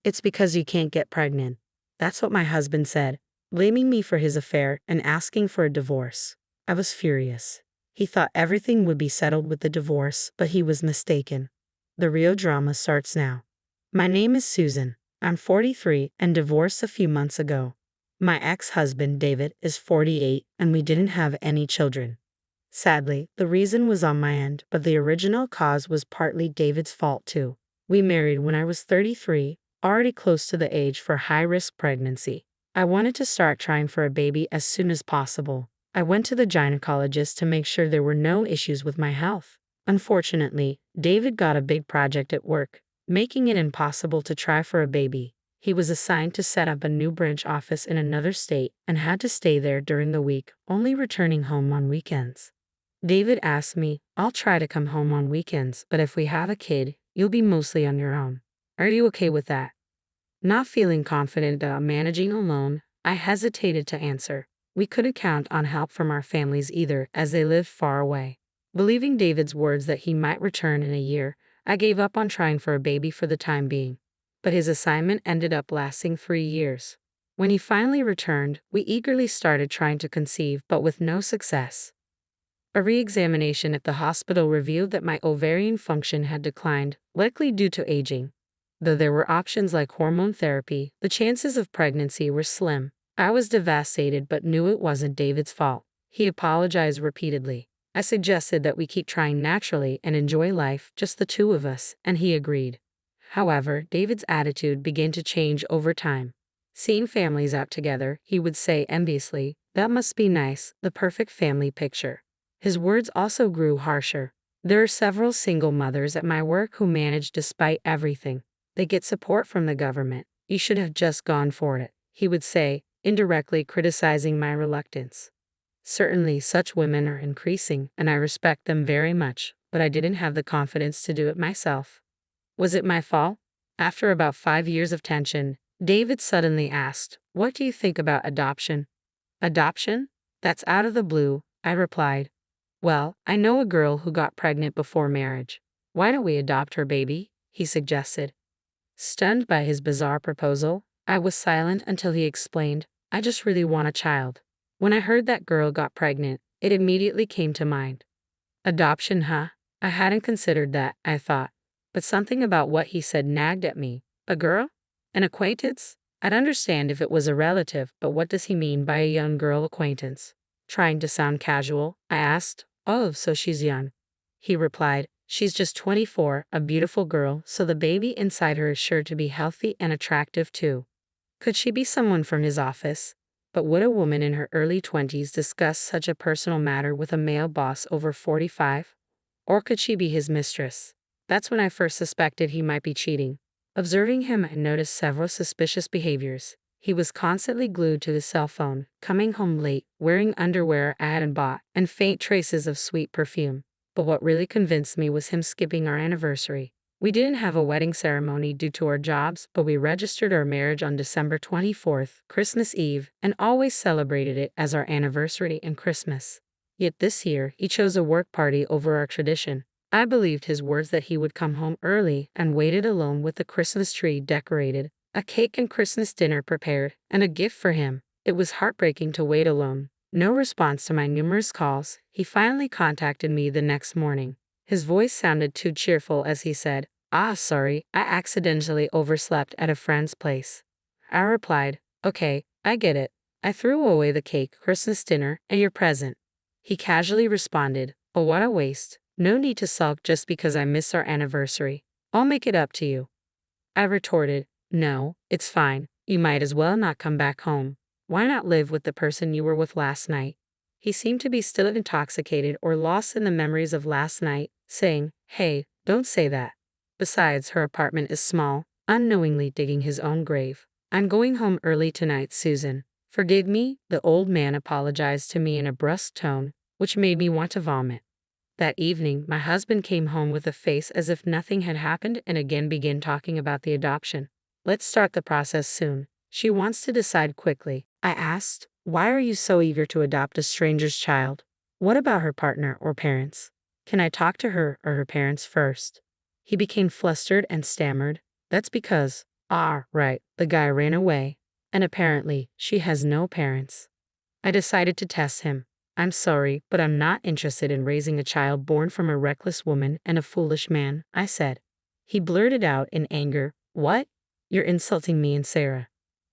It's because you can't get pregnant. That's what my husband said, blaming me for his affair and asking for a divorce. I was furious. He thought everything would be settled with the divorce, but he was mistaken. The real drama starts now. My name is Susan. I'm 43 and divorced a few months ago. My ex-husband, David, is 48 and we didn't have any children. Sadly, the reason was on my end, but the original cause was partly David's fault too. We married when I was 33, already close to the age for high-risk pregnancy. I wanted to start trying for a baby as soon as possible. I went to the gynecologist to make sure there were no issues with my health. Unfortunately, David got a big project at work, making it impossible to try for a baby. He was assigned to set up a new branch office in another state and had to stay there during the week, only returning home on weekends. David asked me, "I'll try to come home on weekends, but if we have a kid, you'll be mostly on your own. Are you okay with that?" Not feeling confident about managing alone, I hesitated to answer. We couldn't count on help from our families either, as they lived far away. Believing David's words that he might return in a year, I gave up on trying for a baby for the time being. But his assignment ended up lasting 3 years. When he finally returned, we eagerly started trying to conceive, but with no success. A re-examination at the hospital revealed that my ovarian function had declined, likely due to aging. Though there were options like hormone therapy, the chances of pregnancy were slim. I was devastated but knew it wasn't David's fault. He apologized repeatedly. I suggested that we keep trying naturally and enjoy life, just the two of us, and he agreed. However, David's attitude began to change over time. Seeing families out together, he would say enviously, "That must be nice, the perfect family picture." His words also grew harsher. "There are several single mothers at my work who manage despite everything. They get support from the government. You should have just gone for it," he would say, indirectly criticizing my reluctance. Certainly, such women are increasing, and I respect them very much, but I didn't have the confidence to do it myself. Was it my fault? After about 5 years of tension, David suddenly asked, "What do you think about adoption?" "Adoption? That's out of the blue," I replied. "Well, I know a girl who got pregnant before marriage. Why don't we adopt her baby?" he suggested. Stunned by his bizarre proposal, I was silent until he explained, "I just really want a child." When I heard that girl got pregnant, it immediately came to mind. Adoption, huh? I hadn't considered that, I thought. But something about what he said nagged at me. A girl? An acquaintance? I'd understand if it was a relative, but what does he mean by a young girl acquaintance? Trying to sound casual, I asked, "Oh, so she's young." He replied, "She's just 24, a beautiful girl, so the baby inside her is sure to be healthy and attractive too." Could she be someone from his office? But would a woman in her early 20s discuss such a personal matter with a male boss over 45? Or could she be his mistress? That's when I first suspected he might be cheating. Observing him, I noticed several suspicious behaviors. He was constantly glued to his cell phone, coming home late, wearing underwear I hadn't bought, and faint traces of sweet perfume. But what really convinced me was him skipping our anniversary. We didn't have a wedding ceremony due to our jobs, but we registered our marriage on December 24th, Christmas Eve, and always celebrated it as our anniversary and Christmas. Yet this year, he chose a work party over our tradition. I believed his words that he would come home early and waited alone with the Christmas tree decorated, a cake and Christmas dinner prepared, and a gift for him. It was heartbreaking to wait alone. No response to my numerous calls, he finally contacted me the next morning. His voice sounded too cheerful as he said, Sorry, I accidentally overslept at a friend's place." I replied, "Okay, I get it. I threw away the cake, Christmas dinner, and your present." He casually responded, "Oh, what a waste. No need to sulk just because I missed our anniversary. I'll make it up to you." I retorted, "No, it's fine. You might as well not come back home. Why not live with the person you were with last night?" He seemed to be still intoxicated or lost in the memories of last night, saying, "Hey, don't say that. Besides, her apartment is small," unknowingly digging his own grave. "I'm going home early tonight, Susan. Forgive me," the old man apologized to me in a brusque tone, which made me want to vomit. That evening, my husband came home with a face as if nothing had happened and again began talking about the adoption. "Let's start the process soon. She wants to decide quickly." I asked, "Why are you so eager to adopt a stranger's child? What about her partner or parents? Can I talk to her or her parents first?" He became flustered and stammered, "That's because Ah, right, the guy ran away. And apparently, she has no parents. I decided to test him. I'm sorry, but I'm not interested in raising a child born from a reckless woman and a foolish man, I said. He blurted out in anger, What? You're insulting me and Sarah.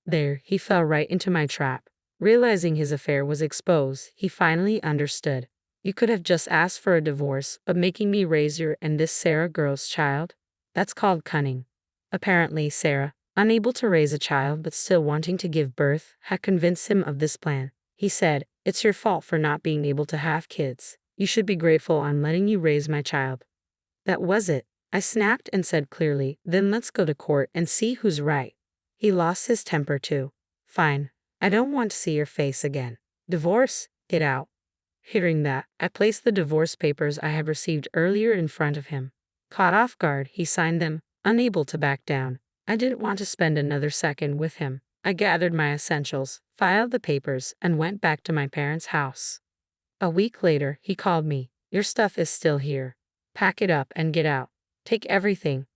There, he fell right into my trap. Realizing his affair was exposed, he finally understood. You could have just asked for a divorce, but making me raise your and this Sarah girl's child? That's called cunning. Apparently, Sarah, unable to raise a child but still wanting to give birth, had convinced him of this plan. He said, It's your fault for not being able to have kids. You should be grateful I'm letting you raise my child. That was it. I snapped and said clearly, Then let's go to court and see who's right. He lost his temper too. Fine. I don't want to see your face again. Divorce? Get out. Hearing that, I placed the divorce papers I had received earlier in front of him. Caught off guard, he signed them, unable to back down. I didn't want to spend another second with him. I gathered my essentials, filed the papers, and went back to my parents' house. A week later, he called me. Your stuff is still here. Pack it up and get out. Take everything.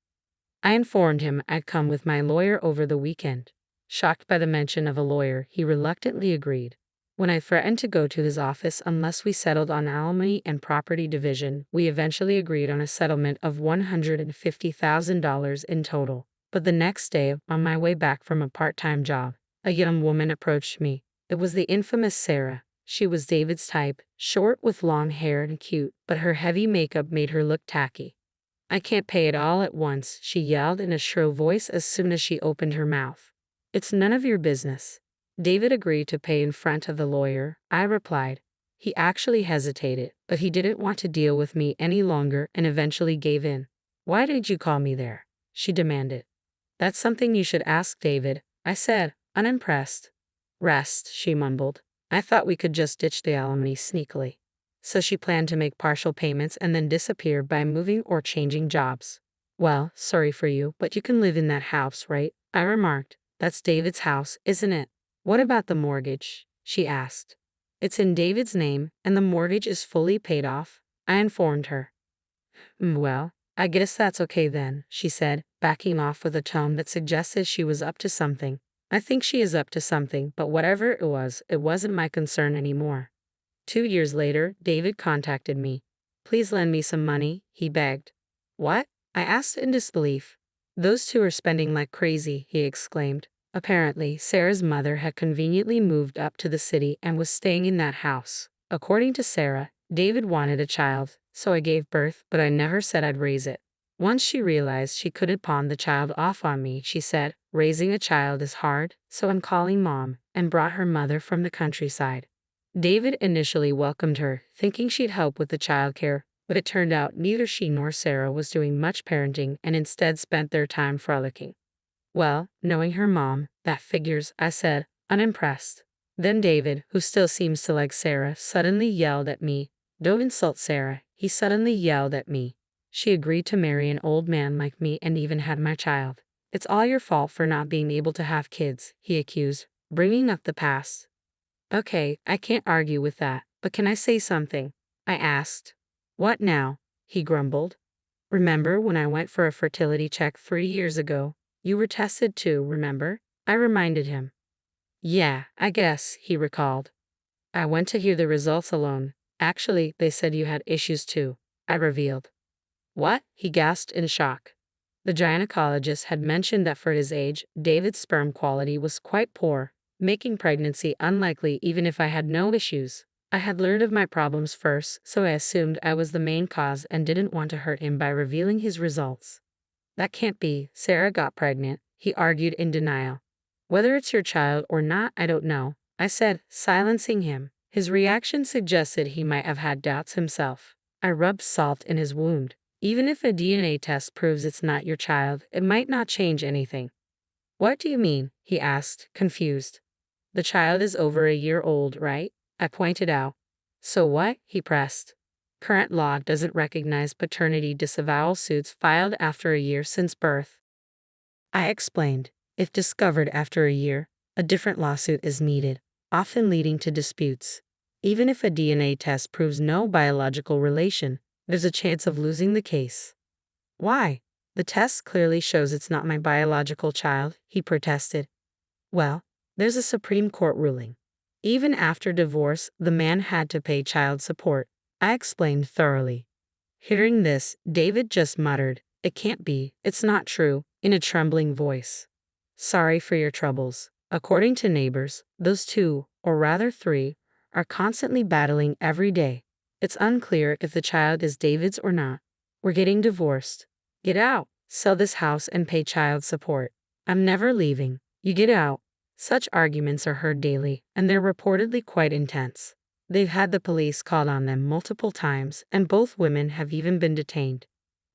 I informed him I'd come with my lawyer over the weekend. Shocked by the mention of a lawyer, he reluctantly agreed. When I threatened to go to his office unless we settled on alimony and property division, we eventually agreed on a settlement of $150,000 in total. But the next day, on my way back from a part-time job, a young woman approached me. It was the infamous Sarah. She was David's type, short with long hair and cute, but her heavy makeup made her look tacky. I can't pay it all at once, she yelled in a shrill voice as soon as she opened her mouth. It's none of your business. David agreed to pay in front of the lawyer, I replied. He actually hesitated, but he didn't want to deal with me any longer and eventually gave in. Why did you call me there? She demanded. That's something you should ask David, I said, unimpressed. Rest, she mumbled. I thought we could just ditch the alimony sneakily. So she planned to make partial payments and then disappear by moving or changing jobs. Well, sorry for you, but you can live in that house, right? I remarked. That's David's house, isn't it? What about the mortgage? She asked. It's in David's name, and the mortgage is fully paid off, I informed her. Well, I guess that's okay then, she said, backing off with a tone that suggested she was up to something. I think she is up to something, but whatever it wasn't my concern anymore. 2 years later, David contacted me. Please lend me some money, he begged. What? I asked in disbelief. Those two are spending like crazy, he exclaimed. Apparently, Sarah's mother had conveniently moved up to the city and was staying in that house. According to Sarah, David wanted a child, so I gave birth, but I never said I'd raise it. Once she realized she couldn't pawn the child off on me, she said, Raising a child is hard, so I'm calling Mom, and brought her mother from the countryside. David initially welcomed her, thinking she'd help with the childcare, but it turned out neither she nor Sarah was doing much parenting and instead spent their time frolicking. Well, knowing her mom, that figures, I said, unimpressed. Then David, who still seems to like Sarah, suddenly yelled at me. Don't insult Sarah, he suddenly yelled at me. She agreed to marry an old man like me and even had my child. It's all your fault for not being able to have kids, he accused, bringing up the past. Okay, I can't argue with that, but can I say something? I asked. What now? He grumbled. Remember when I went for a fertility check 3 years ago? You were tested too, remember? I reminded him. Yeah, I guess, he recalled. I went to hear the results alone. Actually, they said you had issues too, I revealed. What? He gasped in shock. The gynecologist had mentioned that for his age, David's sperm quality was quite poor, making pregnancy unlikely even if I had no issues. I had learned of my problems first, so I assumed I was the main cause and didn't want to hurt him by revealing his results. That can't be. Sarah got pregnant, he argued in denial. Whether it's your child or not, I don't know, I said, silencing him. His reaction suggested he might have had doubts himself. I rubbed salt in his wound. Even if a DNA test proves it's not your child, it might not change anything. What do you mean? He asked, confused. The child is over a year old, right? I pointed out. So what? He pressed. Current law doesn't recognize paternity disavowal suits filed after a year since birth. I explained. If discovered after a year, a different lawsuit is needed, often leading to disputes. Even if a DNA test proves no biological relation, there's a chance of losing the case. Why? The test clearly shows it's not my biological child, he protested. Well, there's a Supreme Court ruling. Even after divorce, the man had to pay child support. I explained thoroughly. Hearing this, David just muttered, "It can't be, it's not true," in a trembling voice. Sorry for your troubles. According to neighbors, those two, or rather three, are constantly battling every day. It's unclear if the child is David's or not. We're getting divorced. Get out, sell this house and pay child support. I'm never leaving. You get out. Such arguments are heard daily, and they're reportedly quite intense. They've had the police called on them multiple times, and both women have even been detained.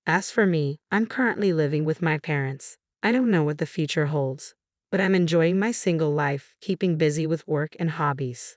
As for me, I'm currently living with my parents. I don't know what the future holds, but I'm enjoying my single life, keeping busy with work and hobbies.